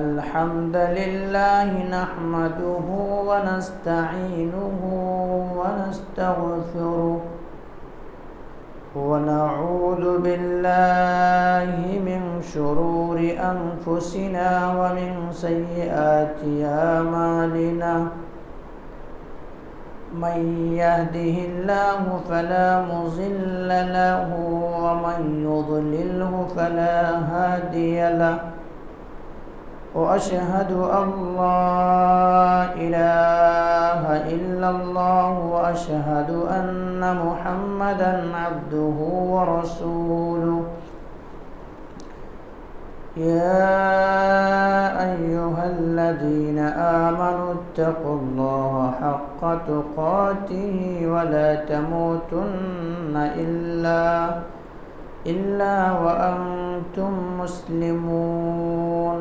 الحمد لله نحمده ونستعينه ونستغفره ونعوذ بالله من شرور أنفسنا ومن سيئات أعمالنا من يهده الله فلا مضل له ومن يضلله فلا هادي له وأشهد أن لا إله إلا الله وأشهد أن محمدًا عبده ورسوله يا أيها الذين آمنوا اتقوا الله حق تقاته ولا تموتن إلا وأنتم مسلمون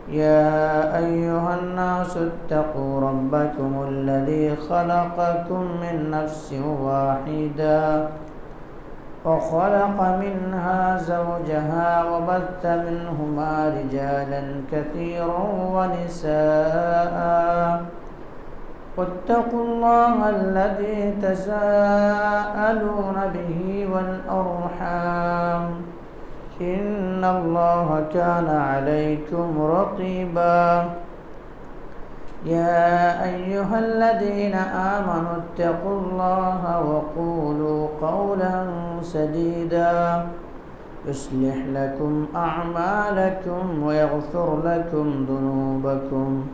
يا أيها الناس اتقوا ربكم الذي خلقكم من نفس واحدة وخلق منها زوجها وبث منهما رجالا كثيرا ونساء واتقوا الله الذي تساءلون به والأرحام إن الله كان عليكم رقيبا يا أيها الذين آمنوا اتقوا الله وقولوا قولا سديدا يصلح لكم أعمالكم ويغفر لكم ذنوبكم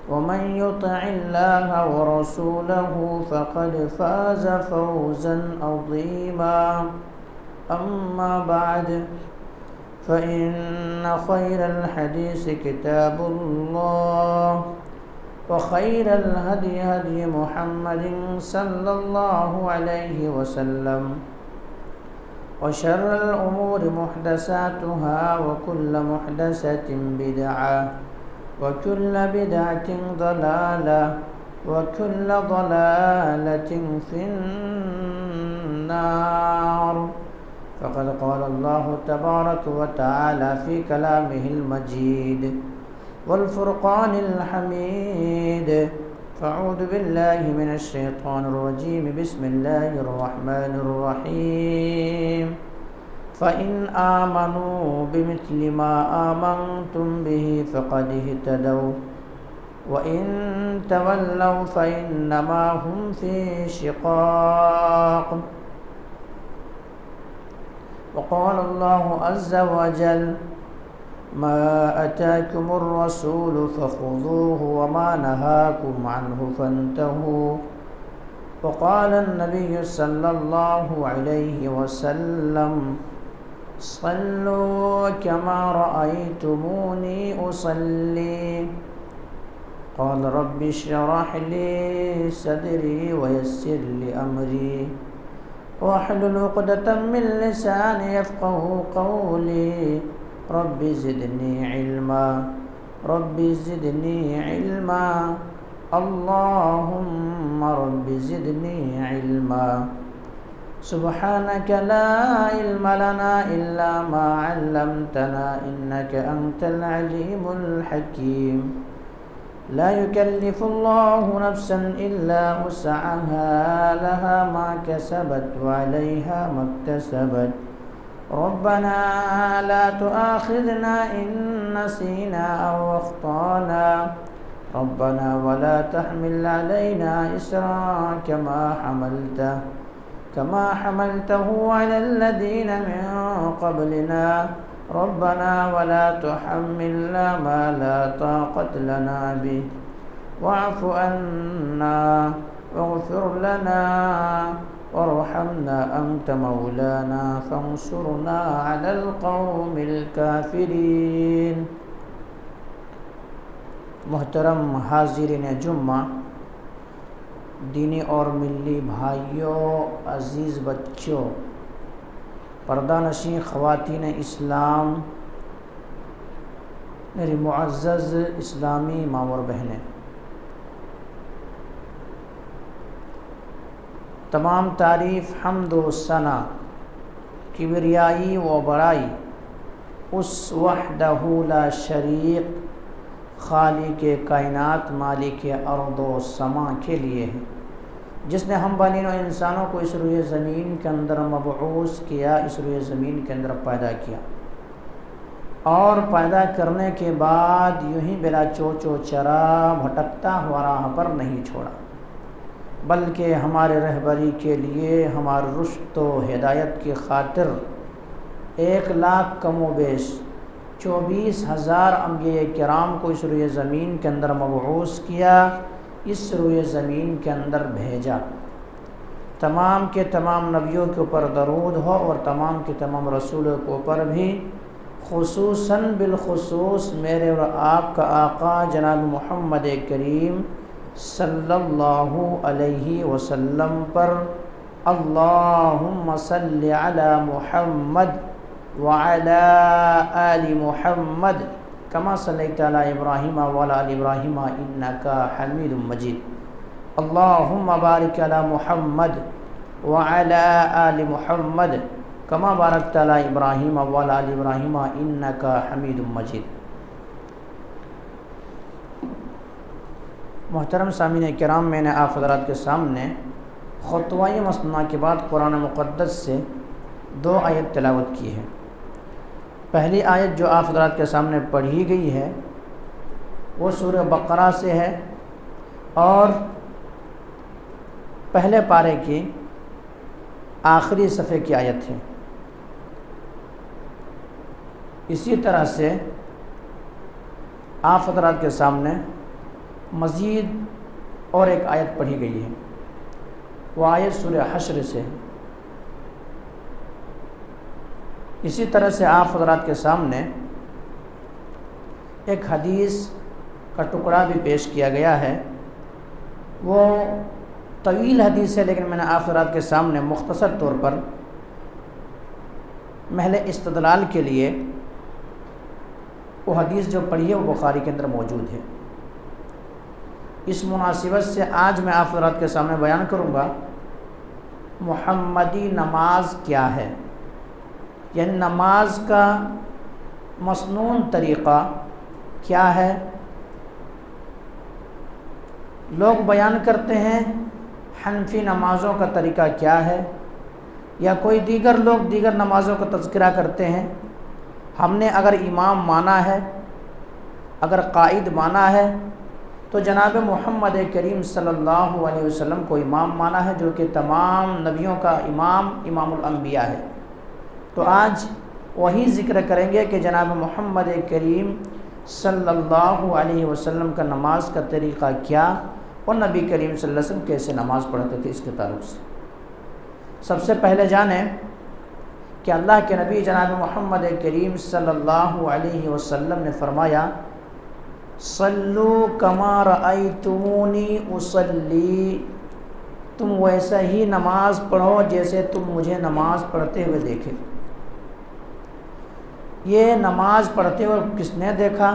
ومن يطع الله ورسوله فقد فاز فوزا عظيما أما بعد فإن خير الحديث كتاب الله وخير الهدي هدي محمد صلى الله عليه وسلم وشر الأمور محدثاتها وكل محدثة بدعة وكل بدعة ضلالة وكل ضلالة في النار فقد قال الله تبارك وتعالى في كلامه المجيد والفرقان الحميد فأعوذ بالله من الشيطان الرجيم بسم الله الرحمن الرحيم فإن آمنوا بمثل ما آمنتم به فقد اهتدوا وإن تولوا فإنما هم في شقاق وقال الله عز وجل ما أتاكم الرسول فخذوه وما نهاكم عنه فانتهوا وقال النبي صلى الله عليه وسلم صلوا كما رأيتموني أصلي قال رب اشرح لي صدري ويسر لي أمري واحلل عقدة من لساني يفقهوا قولي رب زدني علما رب زدني علما اللهم رب زدني علما سبحانك لا علم لنا إلا ما علمتنا إنك أنت العليم الحكيم لا يكلف الله نفسا إلا وسعها لها ما كسبت وعليها ما اكتسبت ربنا لا تؤاخذنا إن نسينا أو أخطأنا ربنا ولا تحمل علينا إصرا كما حملته على الذين من قبلنا ربنا ولا تحملنا ما لا طاقة لنا به واعف عنا واغفر لنا وارحمنا أنت مولانا فانصرنا على القوم الكافرين محترم حاضرین جمعہ، دینی اور ملی بھائیوں، عزیز بچوں، پردہ نشین خواتین اسلام، میری معزز اسلامی ماں اور بہنیں، تمام تعریف، حمد و ثنا، کبریائی و بڑائی اس وحدہ لا شریک خالق کائنات مالک ارض و سما کے لیے ہے، جس نے ہم بنی و انسانوں کو اس روئے زمین کے اندر مبعوث کیا، اس روئے زمین کے اندر پیدا کیا، اور پیدا کرنے کے بعد یوں ہی بلا چوچ و چرا بھٹکتا ہوا راہ پر نہیں چھوڑا، بلکہ ہمارے رہبری کے لیے، ہمارے رشد و ہدایت کی خاطر 1,00,000 کم و بیش 24,000 انبیاء کرام کو اس روئے زمین کے اندر مبعوث کیا، اس روئے زمین کے اندر بھیجا۔ تمام کے تمام نبیوں کے اوپر درود ہو، اور تمام کے تمام رسولوں کے اوپر بھی، خصوصاً بالخصوص میرے اور آپ کا آقا جناب محمد کریم صلی اللہ علیہ وسلم پر۔ اللہم صلی علی محمد وعلی آل محمد کما صلیت علی ابراہیم وعلی آل ابراہیم انکا حمید مجید۔ اللہم بارک علی محمد وعلی آل محمد کما بارکت علی ابراہیم وعلی آل ابراہیم انکا حمید مجید۔ محترم سامعین کرام، میں نے آپ حضرات کے سامنے خطوہ مسنونہ کے بعد قرآن مقدس سے 2 آیت تلاوت کی ہے۔ پہلی آیت جو آپ حضرات کے سامنے پڑھی گئی ہے وہ سورہ بقرہ سے ہے، اور پہلے پارے کی آخری صفحے کی آیت ہے۔ اسی طرح سے آپ حضرات کے سامنے مزید اور ایک آیت پڑھی گئی ہے، وہ آیت سورہ حشر سے۔ اسی طرح سے آپ حضرات کے سامنے ایک حدیث کا ٹکڑا بھی پیش کیا گیا ہے، وہ طویل حدیث ہے، لیکن میں نے آپ حضرات کے سامنے مختصر طور پر محض استدلال کے لیے وہ حدیث جو پڑھی ہے وہ بخاری کے اندر موجود ہے۔ اس مناسبت سے آج میں آپ حضرات کے سامنے بیان کروں گا محمدی نماز کیا ہے، یعنی نماز کا مسنون طریقہ کیا ہے۔ لوگ بیان کرتے ہیں حنفی نمازوں کا طریقہ کیا ہے، یا کوئی دیگر لوگ دیگر نمازوں کا تذکرہ کرتے ہیں۔ ہم نے اگر امام مانا ہے، اگر قائد مانا ہے، تو جناب محمد کریم صلی اللہ علیہ وسلم کو امام مانا ہے، جو کہ تمام نبیوں کا امام الانبیاء ہے۔ تو آج وہی ذکر کریں گے کہ جناب محمد کریم صلی اللہ علیہ وسلم کا نماز کا طریقہ کیا، اور نبی کریم صلی اللہ علیہ وسلم کیسے نماز پڑھتے تھے۔ اس کے تعلق سے سب سے پہلے جانیں کہ اللہ کے نبی جناب محمد کریم صلی اللہ علیہ وسلم نے فرمایا، صلو کما رأیتمونی اصلی، تم ویسا ہی نماز پڑھو جیسے تم مجھے نماز پڑھتے ہوئے دیکھے۔ یہ نماز پڑھتے ہوئے کس نے دیکھا؟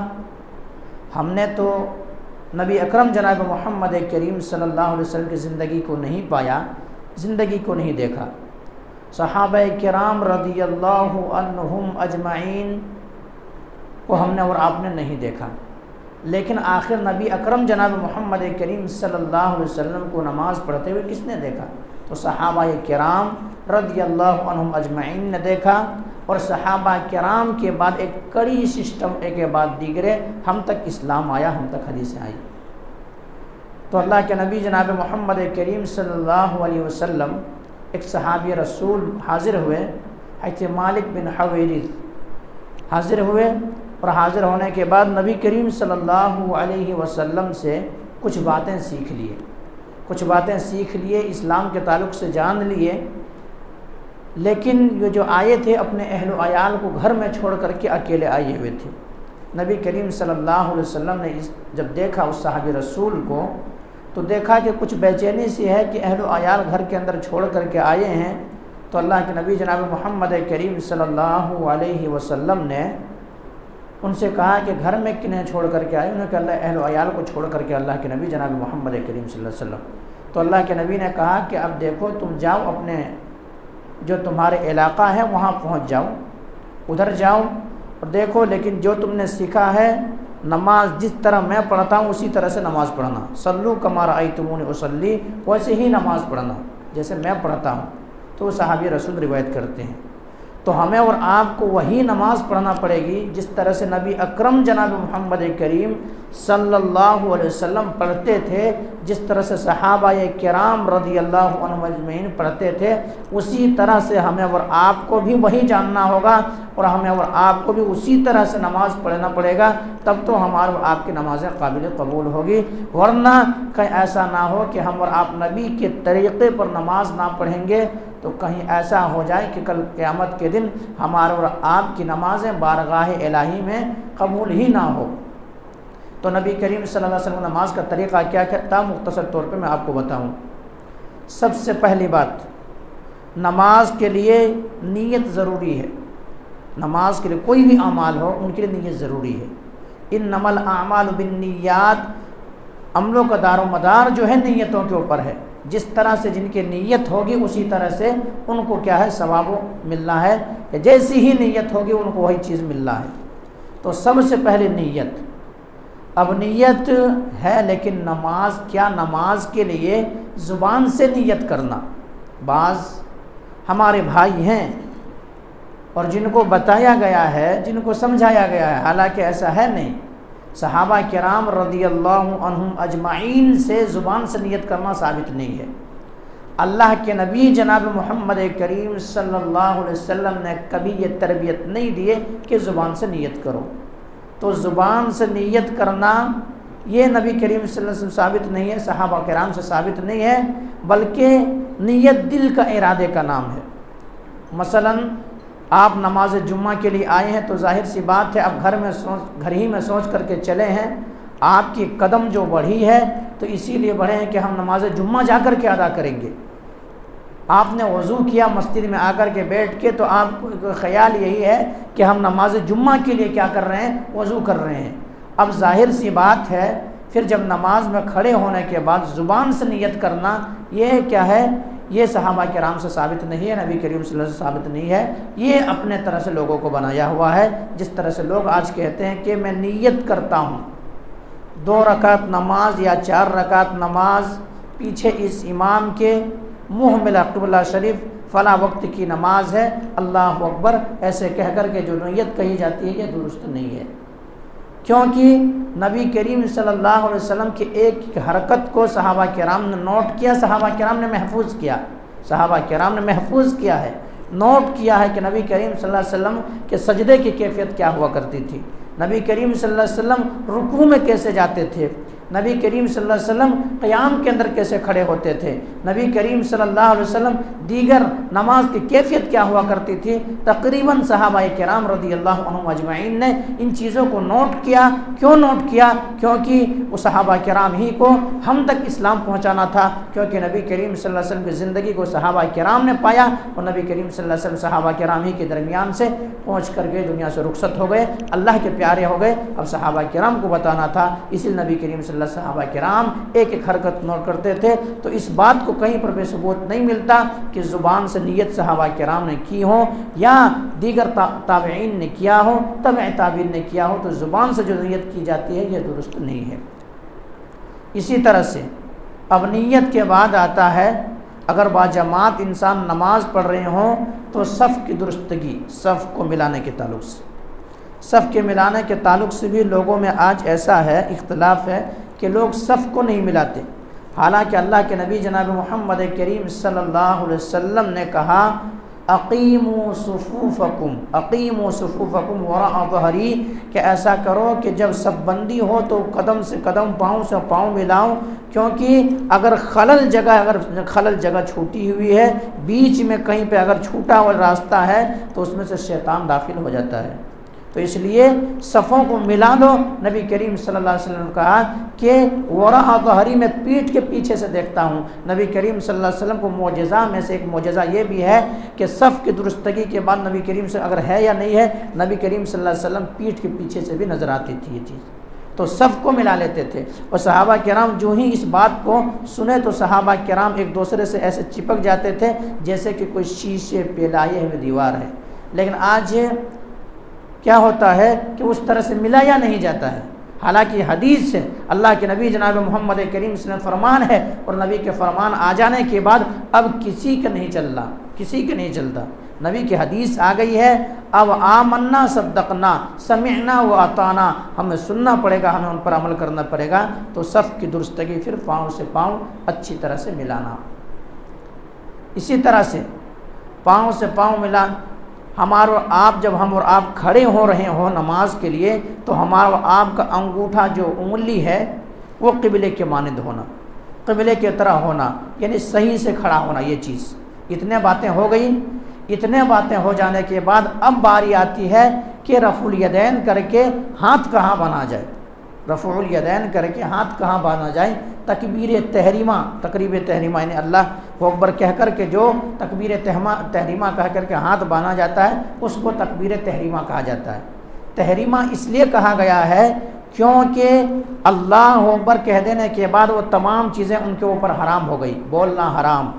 ہم نے تو نبی اکرم جناب محمد کریم صلی اللہ علیہ وسلم کی زندگی کو نہیں پایا، زندگی کو نہیں دیکھا۔ صحابہ کرام رضی اللہ عنہم اجمعین کو ہم نے اور آپ نے نہیں دیکھا، لیکن آخر نبی اکرم جناب محمد کریم صلی اللہ علیہ وسلم کو نماز پڑھتے ہوئے کس نے دیکھا؟ تو صحابہ کرام رضی اللہ عنہم اجمعین نے دیکھا، اور صحابہ کرام کے بعد ایک کڑی سسٹم ایک کے بعد دیگرے ہم تک اسلام آیا، ہم تک حدیثیں آئی۔ تو اللہ کے نبی جناب محمد کریم صلی اللہ علیہ وسلم، ایک صحابی رسول حاضر ہوئے، حضرت مالک بن حویرث حاضر ہوئے، اور حاضر ہونے کے بعد نبی کریم صلی اللہ علیہ وسلم سے کچھ باتیں سیکھ لیے، اسلام کے تعلق سے جان لیے، لیکن یہ جو آئے تھے اپنے اہل و عیال کو گھر میں چھوڑ کر کے اکیلے آئے ہوئے تھے۔ نبی کریم صلی اللہ علیہ وسلم نے جب دیکھا اس صحابی رسول کو، تو دیکھا کہ کچھ بے چینی سی ہے کہ اہل و عیال گھر کے اندر چھوڑ کر کے آئے ہیں۔ تو اللہ کے نبی جناب محمد کریم صلی اللہ علیہ وسلم نے ان سے کہا کہ گھر میں کنہیں چھوڑ کر کے آئے؟ انہوں نے کہا اللہ اہل و عیال کو چھوڑ کر کے اللہ کے نبی جناب محمد کریم صلی اللہ علیہ وسلم۔ تو اللہ کے نبی نے کہا کہ اب دیکھو تم جاؤ، اپنے جو تمہارے علاقہ ہے وہاں پہنچ جاؤ، ادھر جاؤ، اور دیکھو لیکن جو تم نے سیکھا ہے نماز جس طرح میں پڑھتا ہوں اسی طرح سے نماز پڑھنا، صلو کما رأیتمونی اصلی، ویسے ہی نماز پڑھنا جیسے میں پڑھتا ہوں۔ تو وہ صحابی رسول روایت کرتے ہیں۔ تو ہمیں اور آپ کو وہی نماز پڑھنا پڑے گی جس طرح سے نبی اکرم جناب محمد کریم صلی اللہ علیہ وسلم پڑھتے تھے، جس طرح سے صحابہ کرام رضی اللہ عنہم اجمعین پڑھتے تھے، اسی طرح سے ہمیں اور آپ کو بھی وہی جاننا ہوگا اور ہمیں اور آپ کو بھی اسی طرح سے نماز پڑھنا پڑے گا، تب تو ہمارے اور آپ کی نمازیں قابل قبول ہوگی۔ ورنہ کہیں ایسا نہ ہو کہ ہم اور آپ نبی کے طریقے پر نماز نہ پڑھیں گے تو کہیں ایسا ہو جائے کہ کل قیامت کے دن ہمارے اور آپ کی نمازیں بارگاہ الہی میں قبول ہی نہ ہو۔ تو نبی کریم صلی اللہ علیہ وسلم نماز کا طریقہ کیا تھا، مختصر طور پہ میں آپ کو بتاؤں۔ سب سے پہلی بات، نماز کے لیے نیت ضروری ہے۔ نماز کے لیے کوئی بھی اعمال ہو ان کے لیے نیت ضروری ہے۔ انما الاعمال بالنیات، عملوں کا دار و مدار جو ہے نیتوں کے اوپر ہے۔ جس طرح سے جن کی نیت ہوگی اسی طرح سے ان کو کیا ہے، ثواب ملنا ہے، کہ جیسی ہی نیت ہوگی ان کو وہی چیز ملنا ہے۔ تو سب سے پہلے نیت۔ اب نیت ہے لیکن نماز کیا، نماز کے لیے زبان سے نیت کرنا۔ بعض ہمارے بھائی ہیں اور جن کو بتایا گیا ہے، جن کو سمجھایا گیا ہے، حالانکہ ایسا ہے نہیں۔ صحابہ کرام رضی اللہ عنہم اجمعین سے زبان سے نیت کرنا ثابت نہیں ہے۔ اللہ کے نبی جناب محمد کریم صلی اللہ علیہ وسلم نے کبھی یہ تربیت نہیں دیے کہ زبان سے نیت کرو۔ تو زبان سے نیت کرنا یہ نبی کریم صلی اللہ علیہ وسلم ثابت نہیں ہے، صحابہ کرام سے ثابت نہیں ہے، بلکہ نیت دل کا ارادے کا نام ہے۔ مثلاً آپ نماز جمعہ کے لیے آئے ہیں تو ظاہر سی بات ہے اب گھر ہی میں سوچ کر کے چلے ہیں، آپ کی قدم جو بڑھی ہے تو اسی لیے بڑھے ہیں کہ ہم نماز جمعہ جا کر کے ادا کریں گے۔ آپ نے وضو کیا مسجد میں آ کر کے بیٹھ کے تو آپ کو خیال یہی ہے کہ ہم نماز جمعہ کے لیے کیا کر رہے ہیں، وضو کر رہے ہیں۔ اب ظاہر سی بات ہے پھر جب نماز میں کھڑے ہونے کے بعد زبان سے نیت کرنا، یہ کیا ہے، یہ صحابہ کرام سے ثابت نہیں ہے، نبی کریم صلی اللہ علیہ وسلم سے ثابت نہیں ہے، یہ اپنے طرح سے لوگوں کو بنایا ہوا ہے۔ جس طرح سے لوگ آج کہتے ہیں کہ میں نیت کرتا ہوں 2 رکعت نماز یا 4 رکعت نماز پیچھے اس امام کے منہ ملا قبلہ شریف فلاں وقت کی نماز ہے، اللہ اکبر، ایسے کہہ کر کے جو نیت کہی جاتی ہے یہ درست نہیں ہے۔ کیونکہ نبی کریم صلی اللہ علیہ وسلم کی ایک حرکت کو صحابہ کرام نے نوٹ کیا، صحابہ کرام نے محفوظ کیا، صحابہ کرام نے محفوظ کیا ہے، نوٹ کیا ہے کہ نبی کریم صلی اللہ علیہ وسلم کے سجدے کی کیفیت کیا ہوا کرتی تھی، نبی کریم صلی اللہ علیہ وسلم رکوع میں کیسے جاتے تھے، نبی کریم صلی اللہ علیہ وسلم قیام کے اندر کیسے کھڑے ہوتے تھے، نبی کریم صلی اللہ علیہ وسلم دیگر نماز کی کیفیت کیا ہوا کرتی تھی۔ تقریباً صحابہ کرام رضی اللہ عنہم اجمعین نے ان چیزوں کو نوٹ کیا۔ کیوں نوٹ کیا؟ کیونکہ وہ صحابہ کرام ہی کو ہم تک اسلام پہنچانا تھا، کیونکہ نبی کریم صلی اللہ علیہ وسلم کی زندگی کو صحابہ کرام نے پایا اور نبی کریم صلی اللہ علیہ وسلم صحابہ کرام ہی کے درمیان سے پہنچ کر کے دنیا سے رخصت ہو گئے، اللہ کے پیارے ہو گئے۔ اب صحابہ کرام کو بتانا تھا، اسی لیے نبی کریم صلی اللہ علیہ وسلم صحابہ کرام ایک ایک حرکت نوٹ کرتے تھے۔ تو اس بات کو کہیں پر بے ثبوت نہیں ملتا کہ زبان سے نیت صحابہ کرام نے کی ہو یا دیگر تابعین نے کیا ہو، تبع تابعین نے کیا ہو، تو زبان سے جو نیت کی جاتی ہے یہ درست نہیں ہے۔ اسی طرح سے اب نیت کے بعد آتا ہے اگر باجماعت انسان نماز پڑھ رہے ہوں تو صف کی درستگی، صف کو ملانے کے تعلق سے، صف کے ملانے کے تعلق سے بھی لوگوں میں آج ایسا ہے، اختلاف ہے کہ لوگ صف کو نہیں ملاتے، حالانکہ اللہ کے نبی جناب محمد کریم صلی اللہ علیہ وسلم نے کہا اقیموا صفوفکم، اقیموا صفوفکم وراء ظہری، کہ ایسا کرو کہ جب صف بندی ہو تو قدم سے قدم، پاؤں سے پاؤں ملاؤ، کیونکہ اگر خلل جگہ چھوٹی ہوئی ہے، بیچ میں کہیں پہ اگر چھوٹا ہوا راستہ ہے تو اس میں سے شیطان داخل ہو جاتا ہے، تو اس لیے صفوں کو ملا دو۔ نبی کریم صلی اللہ علیہ وسلم نے کہا کہ وراء ظہری، میں پیٹھ کے پیچھے سے دیکھتا ہوں۔ نبی کریم صلی اللہ علیہ وسلم کو معجزہ میں سے ایک معجزہ یہ بھی ہے کہ صف کی درستگی کے بعد نبی کریم سے اگر ہے یا نہیں ہے، نبی کریم صلی اللہ علیہ وسلم پیٹھ کے پیچھے سے بھی نظر آتی تھی یہ چیز، تو صف کو ملا لیتے تھے۔ اور صحابہ کرام جو ہی اس بات کو سنے تو صحابہ کرام ایک دوسرے سے ایسے چپک جاتے تھے جیسے کہ کوئی شیشے پہ لائے ہوئے دیوار ہے۔ لیکن آج کیا ہوتا ہے کہ اس طرح سے ملایا نہیں جاتا ہے، حالانکہ حدیث ہے، اللہ کے نبی جناب محمد کریم صلی اللہ علیہ وسلم فرمان ہے، اور نبی کے فرمان آ جانے کے بعد اب کسی کا نہیں چل رہا، کسی کا نہیں چلتا، نبی کی حدیث آ گئی ہے، اب آمنا صدقنا سمعنا و اطعنا، ہمیں سننا پڑے گا، ہمیں ان پر عمل کرنا پڑے گا۔ تو صف کی درستگی پھر پاؤں سے پاؤں اچھی طرح سے ملانا، اسی طرح سے پاؤں سے پاؤں ملا، ہمارا آپ جب ہم اور آپ کھڑے ہو رہے ہوں نماز کے لیے تو ہمارا آپ کا انگوٹھا جو انگلی ہے وہ قبلے کے مانند ہونا، قبلے کی طرح ہونا، یعنی صحیح سے کھڑا ہونا، یہ چیز۔ اتنے باتیں ہو گئی، اتنے باتیں ہو جانے کے بعد اب باری آتی ہے کہ رفع الیدین کر کے ہاتھ کہاں باندھا جائے، رفع الیدین کر کے ہاتھ کہاں باندھا جائے۔ تکبیر تحریمہ، تقریب تحریمہ یعنی اللہ اکبر کہہ کر کے جو تکبیر تحریمہ کہہ کر کے ہاتھ باندھا جاتا ہے اس کو تکبیر تحریمہ کہا جاتا ہے۔ تحریمہ اس لیے کہا گیا ہے کیونکہ اللہ اکبر کہہ دینے کے بعد وہ تمام چیزیں ان کے اوپر حرام ہو گئی، بولنا حرام،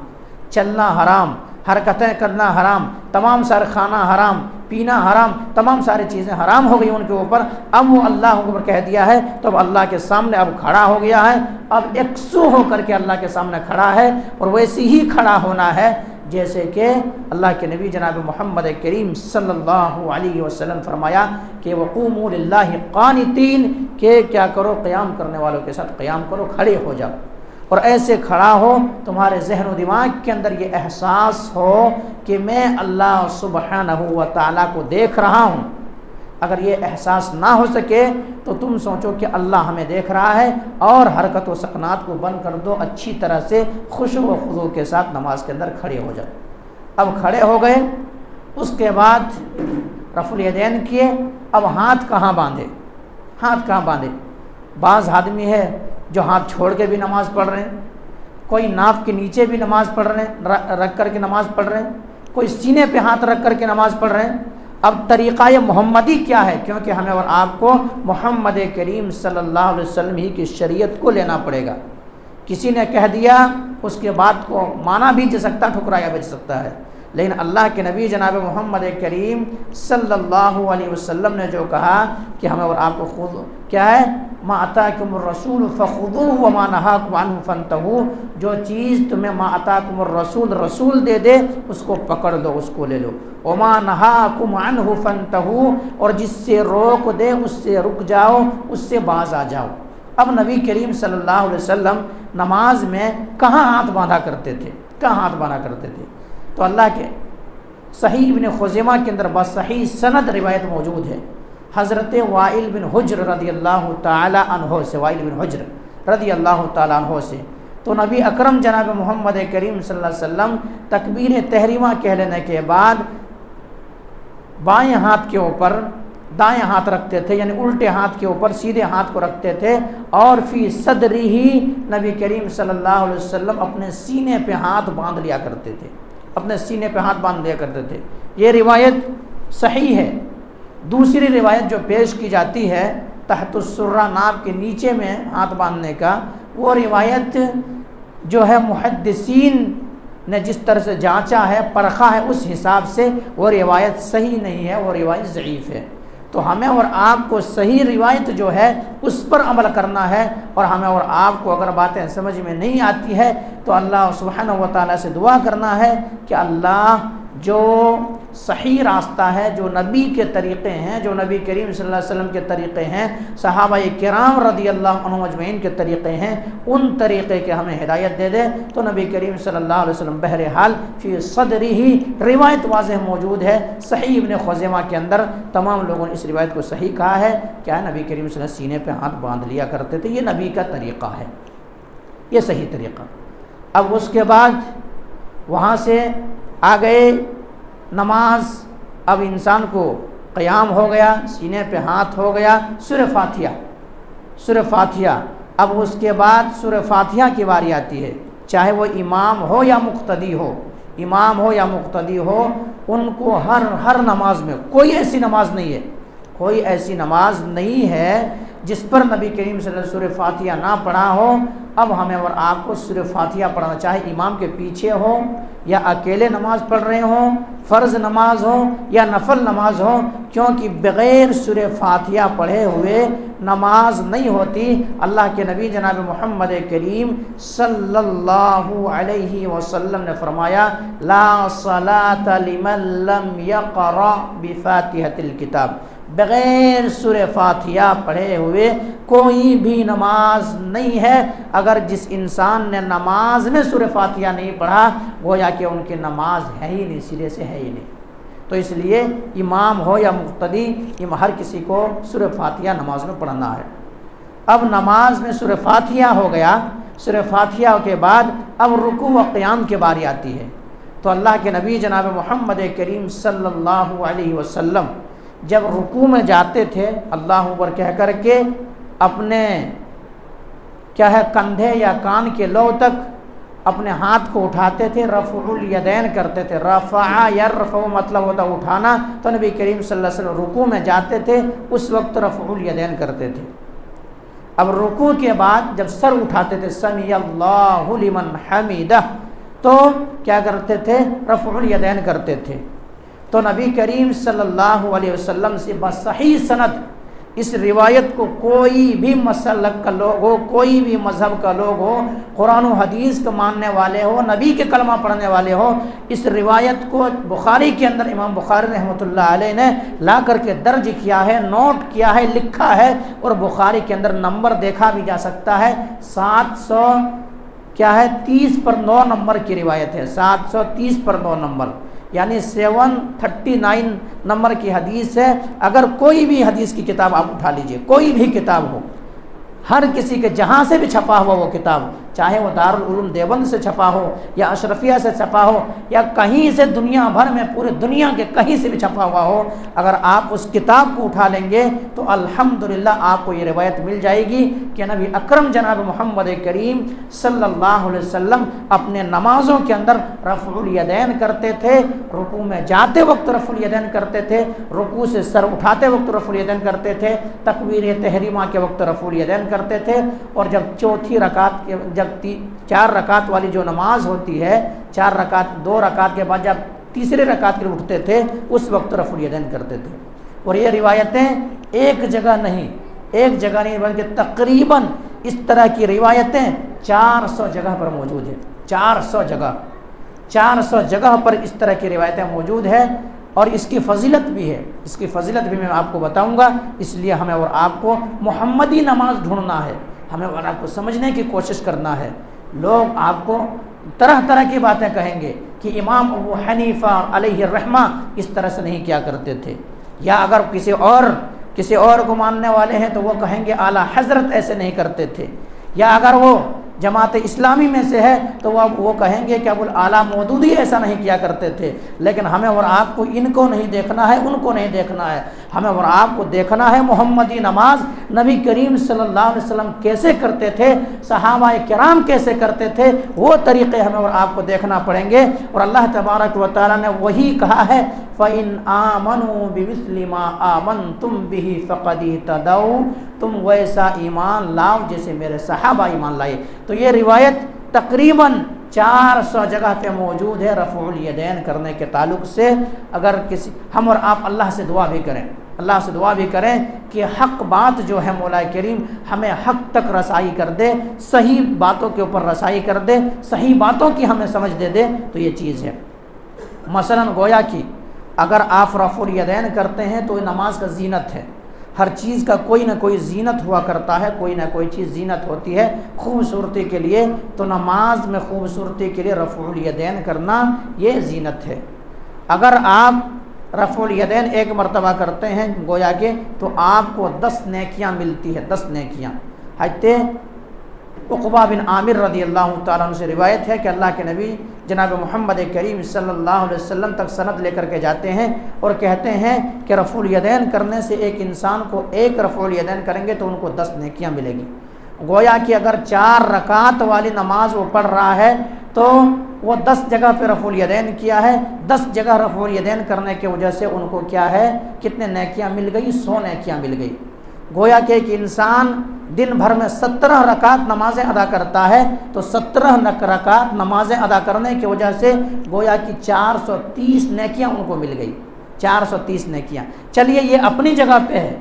چلنا حرام، حرکتیں کرنا حرام، تمام سارے کھانا حرام، پینا حرام، تمام ساری چیزیں حرام ہو گئی ان کے اوپر۔ اب وہ اللہ اکبر کہہ دیا ہے تو اب اللہ کے سامنے اب کھڑا ہو گیا ہے، اب یکسو ہو کر کے اللہ کے سامنے کھڑا ہے، اور ویسے ہی کھڑا ہونا ہے جیسے کہ اللہ کے نبی جناب محمد کریم صلی اللہ علیہ وسلم فرمایا کہ وقوموا للہ قانتین، کہ کیا کرو، قیام کرنے والوں کے ساتھ قیام کرو، کھڑے ہو جاؤ، اور ایسے کھڑا ہو تمہارے ذہن و دماغ کے اندر یہ احساس ہو کہ میں اللہ سبحانہ و تعالیٰ کو دیکھ رہا ہوں۔ اگر یہ احساس نہ ہو سکے تو تم سوچو کہ اللہ ہمیں دیکھ رہا ہے، اور حرکت و سکنات کو بند کر دو، اچھی طرح سے خشوع و خضوع کے ساتھ نماز کے اندر کھڑے ہو جاؤ۔ اب کھڑے ہو گئے، اس کے بعد رفع الیدین کیے، اب ہاتھ کہاں باندھے، ہاتھ کہاں باندھے؟ بعض آدمی ہے جو ہاتھ چھوڑ کے بھی نماز پڑھ رہے ہیں، کوئی ناف کے نیچے بھی نماز پڑھ رہے ہیں، رکھ کر کے نماز پڑھ رہے ہیں، کوئی سینے پہ ہاتھ رکھ کر کے نماز پڑھ رہے ہیں۔ اب طریقہ محمدی کیا ہے؟ کیونکہ ہمیں اور آپ کو محمد کریم صلی اللہ علیہ وسلم ہی کی شریعت کو لینا پڑے گا۔ کسی نے کہہ دیا اس کے بات کو مانا بھی جا سکتا، ٹھکرایا بھی جا سکتا ہے، لیکن اللہ کے نبی جناب محمد کریم صلی اللہ علیہ وسلم نے جو کہا کہ ہمیں اور آپ کو خود کیا ہے، ما اتاکم الرسول فخذوہ وما نہاکم عنہ فانتہوا، جو چیز تمہیں ما اتاکم الرسول رسول دے دے اس کو پکڑ لو، اس کو لے لو، وما نہاکم عنہ فانتہوا، اور جس سے روک دے اس سے رک جاؤ، اس سے باز آ جاؤ۔ اب نبی کریم صلی اللہ علیہ وسلم نماز میں کہاں ہاتھ باندھا کرتے تھے، کہاں ہاتھ باندھا کرتے تھے؟ تو اللہ کے صحیح ابن خزیمہ کے اندر بس صحیح سند روایت موجود ہے، حضرت وائل بن حجر رضی اللہ تعالی عنہ سے، وائل بن حجر رضی اللہ تعالی عنہ سے، تو نبی اکرم جناب محمد کریم صلی اللہ علیہ وسلم تکبیر تحریمہ کہہ لینے کے بعد بائیں ہاتھ کے اوپر دائیں ہاتھ رکھتے تھے، یعنی الٹے ہاتھ کے اوپر سیدھے ہاتھ کو رکھتے تھے، اور فی صدری ہی نبی کریم صلی اللہ علیہ وسلم اپنے سینے پہ ہاتھ باندھ لیا کرتے تھے، اپنے سینے پہ ہاتھ باندھ لیا کرتے تھے۔ یہ روایت صحیح ہے۔ دوسری روایت جو پیش کی جاتی ہے تحت السرہ، ناف کے نیچے میں ہاتھ باندھنے کا، وہ روایت جو ہے محدثین نے جس طرح سے جانچا ہے، پرکھا ہے، اس حساب سے وہ روایت صحیح نہیں ہے، وہ روایت ضعیف ہے۔ تو ہمیں اور آپ کو صحیح روایت جو ہے اس پر عمل کرنا ہے، اور ہمیں اور آپ کو اگر باتیں سمجھ میں نہیں آتی ہے تو اللہ سبحانہ و تعالیٰ سے دعا کرنا ہے کہ اللہ جو صحیح راستہ ہے، جو نبی کے طریقے ہیں، جو نبی کریم صلی اللہ علیہ وسلم کے طریقے ہیں، صحابہ کرام رضی اللہ عنہم اجمعین کے طریقے ہیں، ان طریقے کے ہمیں ہدایت دے دے۔ تو نبی کریم صلی اللہ علیہ وسلم بہرحال فی صدری ہی روایت واضح موجود ہے، صحیح ابن خزیمہ کے اندر تمام لوگوں نے اس روایت کو صحیح کہا ہے، کیا نبی کریم صلی اللہ علیہ وسلم سینے پہ ہاتھ باندھ لیا کرتے تھے، یہ نبی کا طریقہ ہے، یہ صحیح طریقہ۔ اب اس کے بعد وہاں سے آ گئے نماز، اب انسان کو قیام ہو گیا، سینے پہ ہاتھ ہو گیا، سورہ فاتحہ، سورہ فاتحہ۔ اب اس کے بعد سورہ فاتحہ کی باری آتی ہے، چاہے وہ امام ہو یا مقتدی ہو، امام ہو یا مقتدی ہو، ان کو ہر نماز میں، کوئی ایسی نماز نہیں ہے، کوئی ایسی نماز نہیں ہے جس پر نبی کریم صلی اللہ علیہ وسلم سورہ فاتحہ نہ پڑھا ہو، اب ہمیں اور آپ کو سورہ فاتحہ پڑھنا، چاہے امام کے پیچھے ہو یا اکیلے نماز پڑھ رہے ہوں، فرض نماز ہو یا نفل نماز ہو، کیونکہ بغیر سورہ فاتحہ پڑھے ہوئے نماز نہیں ہوتی۔ اللہ کے نبی جناب محمد کریم صلی اللہ علیہ وسلم نے فرمایا لا صلاۃ لمن لم یقرأ بفاتحۃ الکتاب، بغیر سورہ فاتحہ پڑھے ہوئے کوئی بھی نماز نہیں ہے۔ اگر جس انسان نے نماز میں سورہ فاتحہ نہیں پڑھا، گویا کہ ان کی نماز ہے ہی نہیں، سرے سے ہے ہی نہیں۔ تو اس لیے امام ہو یا مقتدی، ہر کسی کو سورہ فاتحہ نماز میں پڑھنا ہے۔ اب نماز میں سورہ فاتحہ ہو گیا، سورہ فاتحہ کے بعد اب رکوع و قیام کی باری آتی ہے۔ تو اللہ کے نبی جناب محمد کریم صلی اللہ علیہ وسلم جب رکوع میں جاتے تھے، اللہ اکبر کہہ کر کے اپنے کندھے یا کان کے لو تک اپنے ہاتھ کو اٹھاتے تھے، رفع الیدین کرتے تھے۔ رفع یرفع مطلب ہوتا اٹھانا، تو نبی کریم صلی اللہ علیہ وسلم رکوع میں جاتے تھے، اس وقت رفع الیدین کرتے تھے۔ اب رکوع کے بعد جب سر اٹھاتے تھے سمیع اللہ لمن حمیدہ، تو کیا کرتے تھے؟ رفع الیدین کرتے تھے۔ تو نبی کریم صلی اللہ علیہ وسلم سے بصحیح سند اس روایت کو کوئی بھی مسلک کا لوگ ہو، کوئی بھی مذہب کا لوگ ہو، قرآن و حدیث کو ماننے والے ہو، نبی کے کلمہ پڑھنے والے ہو، اس روایت کو بخاری کے اندر امام بخاری رحمۃ اللہ علیہ نے لا کر کے درج کیا ہے، نوٹ کیا ہے، لکھا ہے، اور بخاری کے اندر نمبر دیکھا بھی جا سکتا ہے۔ 730 پر 9 نمبر کی روایت ہے، 730 پر 9 نمبر، یعنی 739 نمبر کی حدیث ہے۔ اگر کوئی بھی حدیث کی کتاب آپ اٹھا لیجئے، کوئی بھی کتاب ہو، ہر کسی کے جہاں سے بھی چھپا ہوا وہ کتاب، چاہے وہ دارالعلوم دیوبند سے چھپا ہو یا اشرفیہ سے چھپا ہو یا کہیں سے دنیا بھر میں پورے دنیا کے کہیں سے بھی چھپا ہوا ہو، اگر آپ اس کتاب کو اٹھا لیں گے تو الحمدللہ آپ کو یہ روایت مل جائے گی کہ نبی اکرم جناب محمد کریم صلی اللہ علیہ وسلم اپنے نمازوں کے اندر رفع الیدین کرتے تھے، رکوع میں جاتے وقت رفع الیدین کرتے تھے، رکوع سے سر اٹھاتے وقت رفع الیدین کرتے تھے، تکبیر تحریمہ کے وقت رفع الیدین کرتے تھے، اور جب چوتھی رکعت کے جب 4 رکعت والی جو نماز ہوتی ہے، 2 رکعت کے بعد جب تیسرے رکعت کے اٹھتے تھے، اس وقت رفع الیدین کرتے تھے۔ اور یہ روایتیں ایک جگہ نہیں بلکہ تقریباً اس طرح کی روایتیں 400 جگہ پر موجود ہیں، 400 جگہ پر اس طرح کی روایتیں موجود ہیں، اور اس کی فضیلت بھی ہے، اس کی فضیلت بھی میں آپ کو بتاؤں گا۔ اس لیے ہمیں اور آپ کو محمدی نماز ڈھونڈنا ہے، ہمیں اور آپ کو سمجھنے کی کوشش کرنا ہے۔ لوگ آپ کو طرح طرح کی باتیں کہیں گے کہ امام ابو حنیفہ علیہ الرحمہ اس طرح سے نہیں کیا کرتے تھے، یا اگر کسی اور کو ماننے والے ہیں تو وہ کہیں گے اعلیٰ حضرت ایسے نہیں کرتے تھے، یا اگر وہ جماعت اسلامی میں سے ہے تو وہ کہیں گے کہ ابو الاعلیٰ مودودی ایسا نہیں کیا کرتے تھے۔ لیکن ہمیں اور آپ کو ان کو نہیں دیکھنا ہے، ان کو نہیں دیکھنا ہے، ہمیں اور آپ کو دیکھنا ہے محمدی نماز نبی کریم صلی اللہ علیہ وسلم کیسے کرتے تھے، صحابہ کرام کیسے کرتے تھے، وہ طریقے ہمیں اور آپ کو دیکھنا پڑیں گے۔ اور اللہ تبارک و تعالیٰ نے وہی کہا ہے فَإِنْ آمَنُوا بِمِثْلِ مَا آمَنْتُمْ بِهِ فَقَدِ اهْتَدَوْا، تم ویسا ایمان لاؤ جیسے میرے صحابہ ایمان لائے۔ تو یہ روایت تقریباً 400 جگہ پہ موجود ہے رفع الیدین کرنے کے تعلق سے۔ اگر ہم اور آپ اللہ سے دعا بھی کریں کہ حق بات جو ہے مولا کریم ہمیں حق تک رسائی کر دے، صحیح باتوں کے اوپر رسائی کر دے، صحیح باتوں کی ہمیں سمجھ دے تو یہ چیز ہے۔ مثلا گویا کہ اگر آپ رفع الیدین کرتے ہیں تو یہ نماز کا زینت ہے، ہر چیز کا کوئی نہ کوئی زینت ہوا کرتا ہے، کوئی نہ کوئی چیز زینت ہوتی ہے خوبصورتی کے لیے، تو نماز میں خوبصورتی کے لیے رفع الیدین کرنا یہ زینت ہے۔ اگر آپ رفع الیدین 1 مرتبہ کرتے ہیں گویا کہ تو آپ کو 10 نیکیاں ملتی ہے، 10 نیکیاں۔ حضرت عقبہ بن عامر رضی اللہ تعالیٰ عنہ سے روایت ہے کہ اللہ کے نبی جناب محمد کریم صلی اللہ علیہ وسلم تک سند لے کر کے جاتے ہیں اور کہتے ہیں کہ رفع الیدین کرنے سے ایک انسان کو 1 رفع الیدین کریں گے تو ان کو 10 نیکیاں ملے گی۔ گویا کہ اگر 4 رکعت والی نماز وہ پڑھ رہا ہے تو وہ 10 جگہ پہ رفع الیدین کیا ہے، 10 جگہ رفع الیدین کرنے کی وجہ سے ان کو کیا ہے، کتنے نیکیاں مل گئی؟ 100 نیکیاں مل گئی۔ گویا کہ ایک انسان دن بھر میں 17 رکعت نمازیں ادا کرتا ہے تو 17 رکعت نمازیں ادا کرنے کی وجہ سے گویا کہ 430 نیکیاں ان کو مل گئی، 430 نیکیاں۔ چلیے یہ اپنی جگہ پہ ہے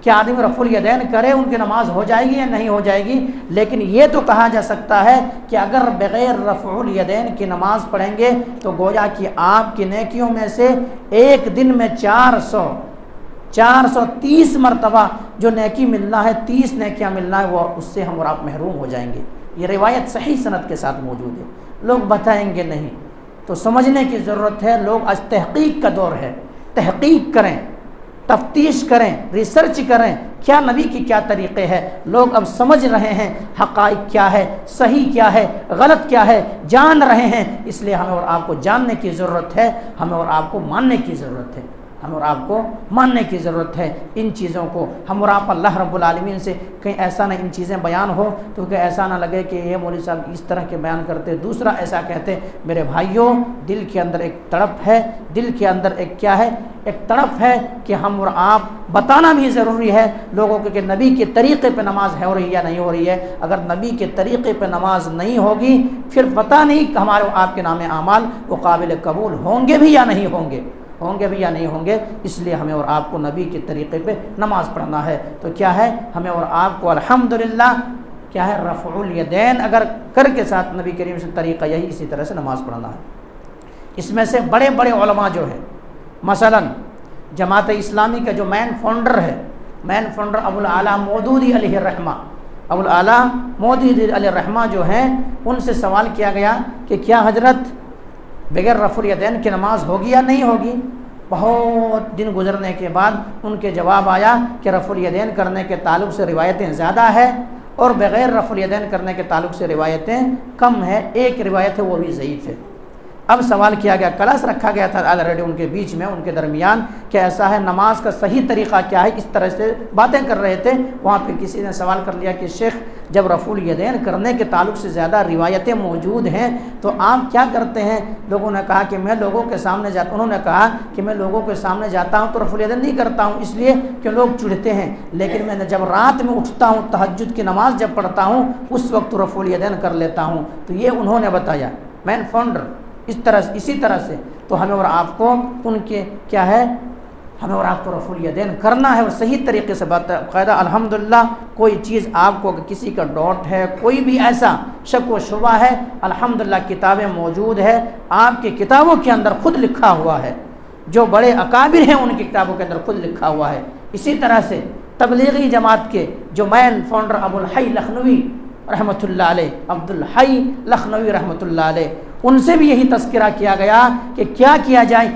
کہ آدمی رفع الیدین کرے ان کی نماز ہو جائے گی یا نہیں ہو جائے گی، لیکن یہ تو کہا جا سکتا ہے کہ اگر بغیر رفع الیدین کی نماز پڑھیں گے تو گویا کہ آپ کی نیکیوں میں سے ایک دن میں 430 مرتبہ جو نیکی ملنا ہے، 30 نیکیاں ملنا ہے، وہ اس سے ہم اور آپ محروم ہو جائیں گے۔ یہ روایت صحیح سند کے ساتھ موجود ہے، لوگ بتائیں گے نہیں تو سمجھنے کی ضرورت ہے۔ لوگ آج تحقیق کا دور ہے، تحقیق کریں، تفتیش کریں، ریسرچ کریں، کیا نبی کی کیا طریقے ہیں۔ لوگ اب سمجھ رہے ہیں حقائق کیا ہے، صحیح کیا ہے، غلط کیا ہے، جان رہے ہیں۔ اس لیے ہمیں اور آپ کو جاننے کی ضرورت ہے، ہمیں اور آپ کو ماننے کی ضرورت ہے، ہمیں اور آپ کو ماننے کی ضرورت ہے ان چیزوں کو۔ ہم اور آپ اللہ رب العالمین سے کہیں ایسا نہ ان چیزیں بیان ہو تو کہ ایسا نہ لگے کہ یہ مولوی صاحب اس طرح کے بیان کرتے، دوسرا ایسا کہتے۔ میرے بھائیوں، دل کے اندر ایک تڑپ ہے، دل کے اندر ایک کیا ہے، ایک تڑپ ہے کہ ہم اور آپ بتانا بھی ضروری ہے لوگوں کو کہ نبی کے طریقے پہ نماز ہو رہی ہے یا نہیں ہو رہی ہے۔ اگر نبی کے طریقے پہ نماز نہیں ہوگی پھر پتہ نہیں کہ ہمارے آپ کے نام اعمال وہ قابل قبول ہوں گے بھی یا نہیں ہوں گے، ہوں گے بھی یا نہیں ہوں گے۔ اس لیے ہمیں اور آپ کو نبی کے طریقے پہ نماز پڑھنا ہے۔ تو کیا ہے، ہمیں اور آپ کو الحمدللہ کیا ہے، رفع الیدین اگر کر کے ساتھ نبی کریم سے طریقہ یہی اسی طرح سے نماز پڑھنا ہے۔ اس میں سے بڑے بڑے علماء جو ہیں، مثلا جماعت اسلامی کا جو مین فاؤنڈر ہے، مین فاؤنڈر ابو الاعلیٰ مودودی علیہ الرحمہ، ابو الاعلیٰ مودودی علیہ الرحمہ جو ہیں، ان سے سوال کیا گیا کہ کیا حضرت بغیر رفع الیدین کی نماز ہوگی یا نہیں ہوگی؟ بہت دن گزرنے کے بعد ان کے جواب آیا کہ رفع الیدین کرنے کے تعلق سے روایتیں زیادہ ہے اور بغیر رفع الیدین کرنے کے تعلق سے روایتیں کم ہے، ایک روایت ہے وہ بھی ضعیف ہے۔ اب سوال کیا گیا، کلاس رکھا گیا تھا آلریڈی ان کے بیچ میں، ان کے درمیان کہ ایسا ہے نماز کا صحیح طریقہ کیا ہے، اس طرح سے باتیں کر رہے تھے۔ وہاں پہ کسی نے سوال کر لیا کہ شیخ جب رفع الیدین کرنے کے تعلق سے زیادہ روایتیں موجود ہیں تو آپ کیا کرتے ہیں؟ لوگوں نے کہا کہ میں لوگوں کے سامنے جاتا، انہوں نے کہا کہ میں لوگوں کے سامنے جاتا ہوں تو رفع الیدین نہیں کرتا ہوں اس لیے کہ لوگ چڑھتے ہیں، لیکن میں جب رات میں اٹھتا ہوں تہجد کی نماز جب پڑھتا ہوں اس وقت رفع الیدین کر لیتا ہوں۔ تو یہ انہوں نے بتایا، مین فاؤنڈر اسی طرح سے۔ تو ہمیں اور آپ کو ان کے کیا ہے، ہمیں اور آپ کو رفع الیدین کرنا ہے اور صحیح طریقے سے باقاعدہ۔ الحمدللہ کوئی چیز آپ کو کسی کا ڈاؤٹ ہے، کوئی بھی ایسا شک و شبہ ہے، الحمدللہ کتابیں موجود ہے، آپ کی کتابوں کے اندر خود لکھا ہوا ہے، جو بڑے اکابر ہیں ان کی کتابوں کے اندر خود لکھا ہوا ہے۔ اسی طرح سے تبلیغی جماعت کے جو مین فاؤنڈر ابو الحی لکھنوی رحمۃ اللہ علیہ، عبد الحی لکھنوی رحمۃ اللہ علیہ، ان سے بھی یہی تذکرہ کیا گیا کہ کیا کیا جائے۔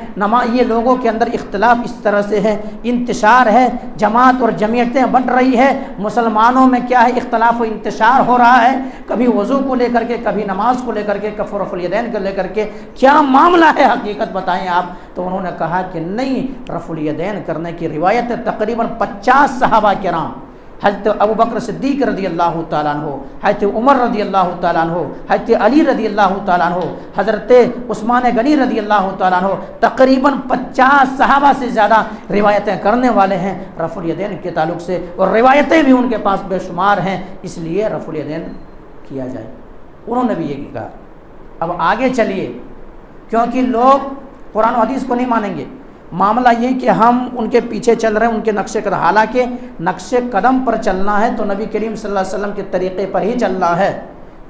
یہ لوگوں کے اندر اختلاف اس طرح سے ہے، انتشار ہے، جماعت اور جمعیتیں بن رہی ہے، مسلمانوں میں کیا ہے، اختلاف و انتشار ہو رہا ہے، کبھی وضو کو لے کر کے، کبھی نماز کو لے کر کے، کبھی رفع الیدین کو لے کر کے، کیا معاملہ ہے، حقیقت بتائیں آپ۔ تو انہوں نے کہا کہ نہیں، رفع الیدین کرنے کی روایت تقریباً 50 صحابہ کرام، حضرت ابو بکر صدیق رضی اللہ تعالیٰ عنہ، حضرت عمر رضی اللہ تعالیٰ عنہ، حضرت علی رضی اللہ تعالیٰ عنہ، حضرت عثمان غنی رضی اللہ تعالیٰ عنہ، تقریباً 50 صحابہ سے زیادہ روایتیں کرنے والے ہیں رفع الیدین کے تعلق سے، اور روایتیں بھی ان کے پاس بے شمار ہیں، اس لیے رفع الیدین کیا جائے۔ انہوں نے بھی یہ کہا۔ اب آگے چلیے، کیونکہ لوگ قرآن و حدیث کو نہیں مانیں گے، معاملہ یہ کہ ہم ان کے پیچھے چل رہے ہیں، ان کے نقش قدم، حالانکہ نقش قدم پر چلنا ہے تو نبی کریم صلی اللہ علیہ وسلم کے طریقے پر ہی چلنا ہے۔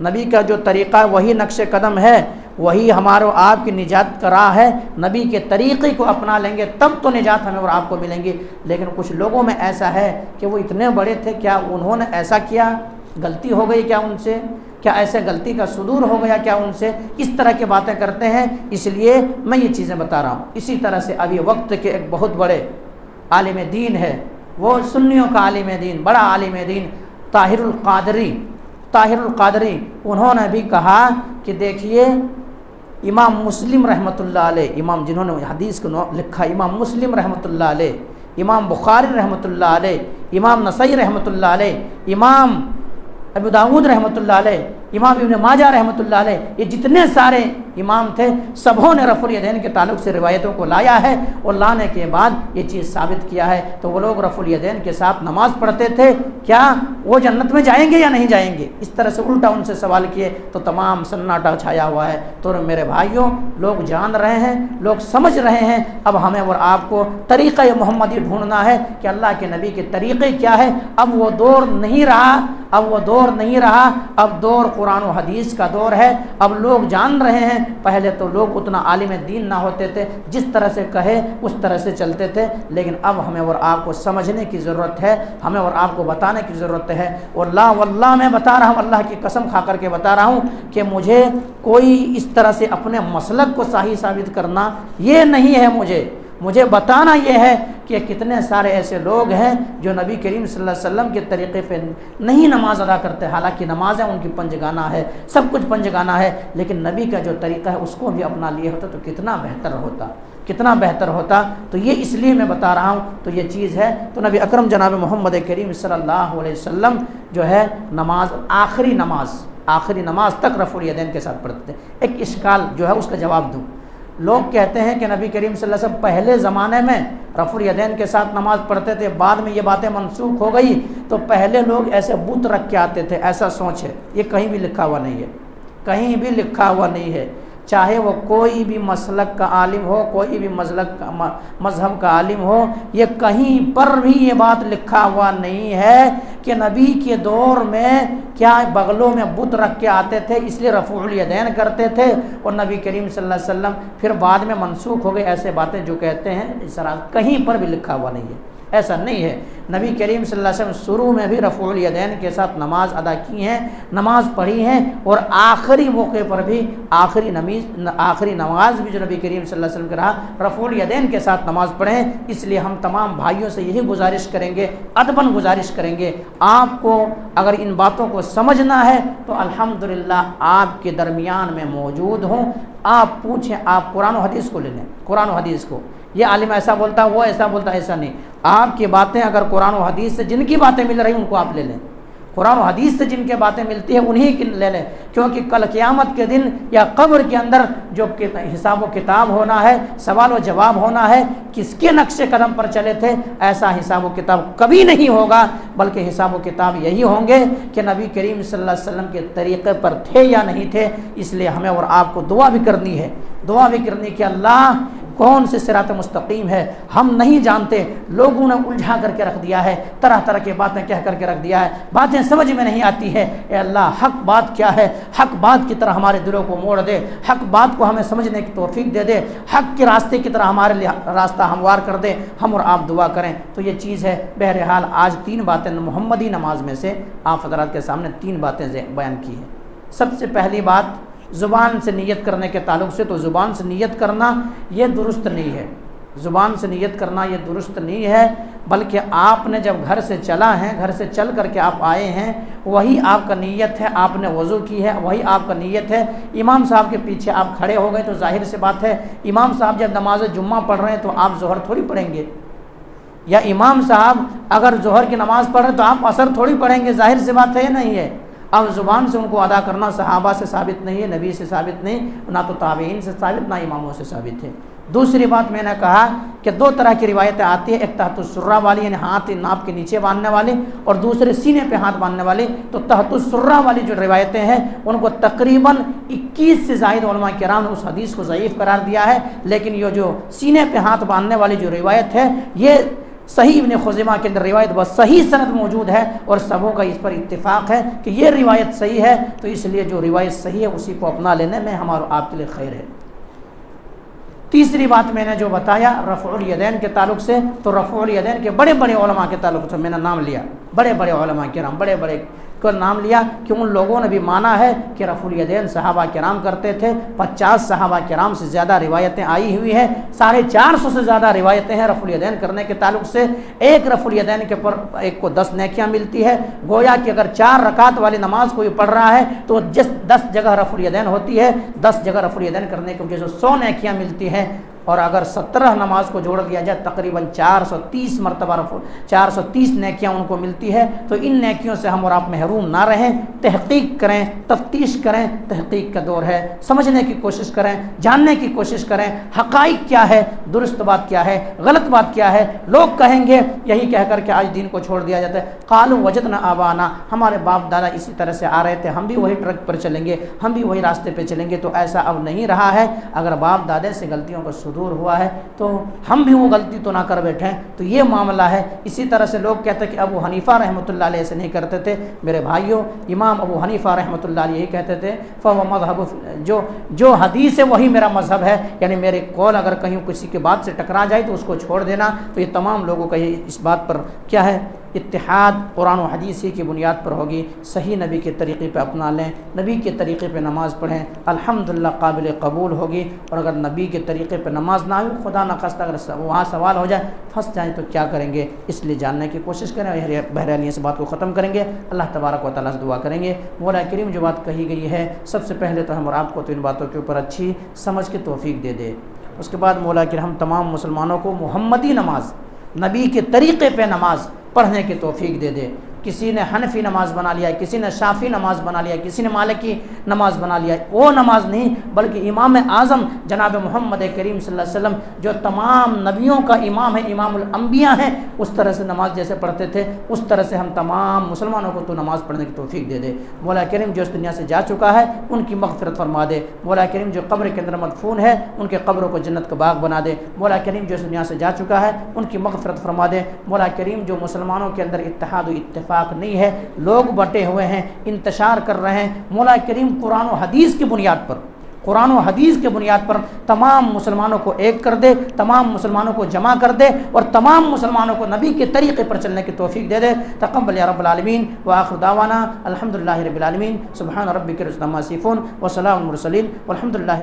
نبی کا جو طریقہ ہے وہی نقش قدم ہے، وہی ہمارے آپ کی نجات کا راہ ہے۔ نبی کے طریقے کو اپنا لیں گے تب تو نجات ہمیں اور آپ کو ملیں گی۔ لیکن کچھ لوگوں میں ایسا ہے کہ وہ اتنے بڑے تھے، کیا انہوں نے ایسا کیا، غلطی ہو گئی کیا ان سے، کیا ایسے غلطی کا صدور ہو گیا کیا ان سے، اس طرح کی باتیں کرتے ہیں۔ اس لیے میں یہ چیزیں بتا رہا ہوں۔ اسی طرح سے ابھی وقت کے ایک بہت بڑے عالم دین ہے، وہ سنیوں کا عالم دین، بڑا عالم دین، طاہر القادری، انہوں نے بھی کہا کہ دیکھیے امام مسلم رحمۃ اللہ علیہ، امام جنہوں نے حدیث کو لکھا، امام مسلم رحمۃ اللہ علیہ، امام بخاری رحمۃ اللہ علیہ، امام نسائی رحمۃ اللہ علیہ، امام ابو داؤد رحمۃ اللہ علیہ، امام ابن ماجہ رحمۃ اللہ علیہ، یہ جتنے سارے امام تھے سبوں نے رفع الیدین کے تعلق سے روایتوں کو لایا ہے، اور لانے کے بعد یہ چیز ثابت کیا ہے۔ تو وہ لوگ رفع الیدین کے ساتھ نماز پڑھتے تھے، کیا وہ جنت میں جائیں گے یا نہیں جائیں گے؟ اس طرح سے الٹا ان سے سوال کیے تو تمام سناٹا چھایا ہوا ہے۔ تو میرے بھائیوں، لوگ جان رہے ہیں، لوگ سمجھ رہے ہیں، اب ہمیں اور آپ کو طریقہ محمدی ڈھونڈنا ہے کہ اللہ کے نبی کے طریقے کیا ہے۔ اب وہ دور نہیں رہا، اب دور قرآن و حدیث کا دور ہے۔ اب لوگ جان رہے ہیں، پہلے تو لوگ اتنا عالم دین نہ ہوتے تھے، جس طرح سے کہے اس طرح سے چلتے تھے، لیکن اب ہمیں اور آپ کو سمجھنے کی ضرورت ہے، ہمیں اور آپ کو بتانے کی ضرورت ہے۔ اور واللہ میں بتا رہا ہوں، اللہ کی قسم کھا کر کے بتا رہا ہوں کہ مجھے کوئی اس طرح سے اپنے مسلک کو صحیح ثابت کرنا یہ نہیں ہے، مجھے بتانا یہ ہے کہ کتنے سارے ایسے لوگ ہیں جو نبی کریم صلی اللہ علیہ وسلم کے طریقے پہ نہیں نماز ادا کرتے، حالانکہ نمازیں ان کی پنجگانہ ہے، سب کچھ پنجگانہ ہے، لیکن نبی کا جو طریقہ ہے اس کو بھی اپنا لیے ہوتا تو کتنا بہتر ہوتا۔ تو یہ اس لیے میں بتا رہا ہوں، تو یہ چیز ہے۔ تو نبی اکرم جناب محمد کریم صلی اللہ علیہ وسلم جو ہے آخری نماز تک رفع الیدین کے ساتھ پڑھتے تھے۔ ایک اشکال جو ہے اس کا جواب دوں، لوگ کہتے ہیں کہ نبی کریم صلی اللہ علیہ وسلم پہلے زمانے میں رفع الیدین کے ساتھ نماز پڑھتے تھے، بعد میں یہ باتیں منسوخ ہو گئی، تو پہلے لوگ ایسے بت رکھ کے آتے تھے، ایسا سوچ ہے۔ یہ کہیں بھی لکھا ہوا نہیں ہے، چاہے وہ کوئی بھی مسلک کا عالم ہو، کوئی بھی مذہب کا عالم ہو، یہ کہیں پر بھی یہ بات لکھا ہوا نہیں ہے کہ نبی کے دور میں کیا بغلوں میں بت رکھ کے آتے تھے اس لیے رفع الیدین کرتے تھے، اور نبی کریم صلی اللہ علیہ وسلم پھر بعد میں منسوخ ہو گئے، ایسے باتیں جو کہتے ہیں اس طرح کہیں پر بھی لکھا ہوا نہیں ہے، ایسا نہیں ہے۔ نبی کریم صلی اللہ علیہ وسلم شروع میں بھی رفع الیدین کے ساتھ نماز ادا کی ہیں، نماز پڑھی ہیں، اور آخری موقع پر بھی آخری نماز بھی جو نبی کریم صلی اللہ علیہ وسلم کا رہا، رفع الیدین کے ساتھ نماز پڑھیں۔ اس لیے ہم تمام بھائیوں سے یہی گزارش کریں گے، ادباً گزارش کریں گے، آپ کو اگر ان باتوں کو سمجھنا ہے تو الحمدللہ آپ کے درمیان میں موجود ہوں، آپ پوچھیں، آپ قرآن و حدیث کو لے لیں، قرآن و حدیث کو، یہ عالم ایسا بولتا وہ ایسا بولتا، ایسا نہیں۔ آپ کی باتیں اگر قرآن و حدیث سے جن کی باتیں مل رہی ان کو آپ لے لیں، قرآن و حدیث سے جن کے باتیں ملتی ہیں انہی کی لے لیں، کیونکہ کل قیامت کے دن یا قبر کے اندر جو حساب و کتاب ہونا ہے، سوال و جواب ہونا ہے، کس کے نقش قدم پر چلے تھے، ایسا حساب و کتاب کبھی نہیں ہوگا، بلکہ حساب و کتاب یہی ہوں گے کہ نبی کریم صلی اللہ علیہ وسلم کے طریقے پر تھے یا نہیں تھے۔ اس لیے ہمیں اور آپ کو دعا بھی کرنی ہے کہ اللہ کون سے صراط مستقیم ہے ہم نہیں جانتے، لوگوں نے الجھا کر کے رکھ دیا ہے، طرح طرح کی باتیں کہہ کر کے رکھ دیا ہے، باتیں سمجھ میں نہیں آتی ہے۔ اے اللہ، حق بات کیا ہے، حق بات کی طرح ہمارے دلوں کو موڑ دے، حق بات کو ہمیں سمجھنے کی توفیق دے دے، حق کے راستے کی طرح ہمارے لیے راستہ ہموار کر دے، ہم اور آپ دعا کریں۔ تو یہ چیز ہے۔ بہرحال آج 3 باتیں محمدی نماز میں سے آپ حضرات کے سامنے 3 باتیں بیان کی ہیں۔ سب سے پہلی بات زبان سے نیت کرنے کے تعلق سے، تو زبان سے نیت کرنا یہ درست نہیں ہے، زبان سے نیت کرنا یہ درست نہیں ہے، بلکہ آپ نے جب گھر سے چل کر کے آپ آئے ہیں، وہی آپ کا نیت ہے، آپ نے وضو کی ہے، وہی آپ کا نیت ہے۔ امام صاحب کے پیچھے آپ کھڑے ہو گئے تو ظاہر سی بات ہے، امام صاحب جب نماز جمعہ پڑھ رہے ہیں تو آپ ظہر تھوڑی پڑھیں گے، یا امام صاحب اگر ظہر کی نماز پڑھ رہے ہیں تو آپ عصر تھوڑی پڑھیں گے، ظاہر سی بات ہے نہیں ہے۔ اب زبان سے ان کو ادا کرنا صحابہ سے ثابت نہیں ہے، نبی سے ثابت نہیں، نہ تو تابعین سے ثابت، نہ اماموں سے ثابت ہے۔ دوسری بات میں نے کہا کہ 2 طرح کی روایتیں آتی ہیں، ایک تحت السرہ والی یعنی ہاتھ ناپ کے نیچے باندھنے والی، اور دوسرے سینے پہ ہاتھ باندھنے والی۔ تو تحت السرہ والی جو روایتیں ہیں ان کو تقریباً 21 سے زائد علماء کرام نے اس حدیث کو ضعیف قرار دیا ہے، لیکن یہ جو سینے پہ ہاتھ باندھنے والی جو روایت ہے یہ صحیح ابن خزیمہ کے اندر روایت بس صحیح سند موجود ہے، اور سبوں کا اس پر اتفاق ہے کہ یہ روایت صحیح ہے، تو اس لیے جو روایت صحیح ہے اسی کو اپنا لینے میں ہمارا آپ کے لیے خیر ہے۔ تیسری بات میں نے جو بتایا رفع الیدین کے تعلق سے، تو رفع الیدین کے بڑے بڑے علماء کے تعلق سے میں نے نام لیا، بڑے بڑے علماء کرام، بڑے بڑے کو نام لیا کہ ان لوگوں نے بھی مانا ہے کہ رفع الیدین صحابہ کرام کرتے تھے۔ 50 صحابہ کرام سے زیادہ روایتیں آئی ہوئی ہیں، 450 سے زیادہ روایتیں ہیں رفع الیدین کرنے کے تعلق سے۔ ایک رفع الیدین کے پر ایک کو 10 نیکیاں ملتی ہے، گویا کہ اگر 4 رکعت والی نماز کوئی پڑھ رہا ہے تو جس 10 جگہ رفع الیدین ہوتی ہے، 10 جگہ رفع الیدین کرنے کی وجہ سے 100 نیکیاں ملتی ہیں۔ اور اگر 17 نماز کو جوڑ دیا جائے تقریباً 430 مرتبہ 430 نیکیاں ان کو ملتی ہے۔ تو ان نیکیوں سے ہم اور آپ محروم نہ رہیں، تحقیق کریں، تفتیش کریں، تحقیق کا دور ہے، سمجھنے کی کوشش کریں، جاننے کی کوشش کریں حقائق کیا ہے، درست بات کیا ہے، غلط بات کیا ہے۔ لوگ کہیں گے یہی کہہ کر کے آج دین کو چھوڑ دیا جاتا ہے، قالوا وجدنا آبانا، ہمارے باپ دادا اسی طرح سے آ رہے تھے، ہم بھی وہی ٹرک پر چلیں گے، ہم بھی وہی راستے پہ چلیں گے۔ تو ایسا اب نہیں رہا ہے۔ اگر باپ دادے سے غلطیوں کا صدور ہوا ہے تو ہم بھی وہ غلطی تو نہ کر بیٹھیں، تو یہ معاملہ ہے۔ اسی طرح سے لوگ کہتے ہیں کہ ابو حنیفہ رحمۃ اللہ علیہ سے نہیں کرتے تھے، میرے بھائیوں امام ابو حنیفہ رحمۃ اللہ علیہ یہی کہتے تھے فهو مذهب، جو حدیث ہے وہی میرا مذہب ہے، یعنی میرے قول اگر کہیں کسی کے بات سے ٹکرا جائے تو اس کو چھوڑ دینا۔ تو یہ تمام لوگوں کا یہ اس بات پر کیا ہے اتحاد قرآن و حدیث ہی کی بنیاد پر ہوگی۔ صحیح نبی کے طریقے پہ اپنا لیں، نبی کے طریقے پہ نماز پڑھیں، الحمدللہ قابل قبول ہوگی۔ اور اگر نبی کے طریقے پہ نماز نہ ہو، خدا نخواستہ اگر وہاں سوال ہو جائے پھنس جائیں تو کیا کریں گے، اس لیے جاننے کی کوشش کریں۔ بہرحال اس بات کو ختم کریں گے، اللہ تبارک و تعالیٰ سے دعا کریں گے مولا کریم جو بات کہی گئی ہے سب سے پہلے تو ہم اور آپ کو تو ان باتوں کے اوپر اچھی سمجھ کے توفیق دے دے۔ اس کے بعد مولا کریم ہم تمام مسلمانوں کو محمدی نماز، نبی کے طریقے پہ نماز پڑھنے کی توفیق دے دے۔ کسی نے حنفی نماز بنا لیا، کسی نے شافی نماز بنا لیا، کسی نے مالکی نماز بنا لیا، وہ نماز نہیں بلکہ امام اعظم جناب محمد کریم صلی اللہ علیہ وسلم جو تمام نبیوں کا امام ہے، امام الانبیاء ہیں، اس طرح سے نماز جیسے پڑھتے تھے اس طرح سے ہم تمام مسلمانوں کو تو نماز پڑھنے کی توفیق دے دے۔ مولا کریم جو اس دنیا سے جا چکا ہے ان کی مغفرت فرما دے۔ مولا کریم جو قبر کے اندر مدفون ہے ان کے قبروں کو جنت کا باغ بنا دے۔ مولا کریم جو اس دنیا سے جا چکا ہے ان کی مغفرت فرما دے۔ مولا کریم جو مسلمانوں کے اندر اتحاد و اتفاق نہیں ہے، لوگ بٹے ہوئے ہیں، انتشار کر رہے ہیں، مولا کریم قرآن و حدیث کی بنیاد پر، قرآن و حدیث کے بنیاد پر تمام مسلمانوں کو ایک کر دے، تمام مسلمانوں کو جمع کر دے اور تمام مسلمانوں کو نبی کے طریقے پر چلنے کی توفیق دے دے۔ تقبل یا رب العالمین وآخر دعوانا الحمدللہ رب العالمین، سبحان ربک رب العزت عما یصفون وسلام علی المرسلین والحمدللہ۔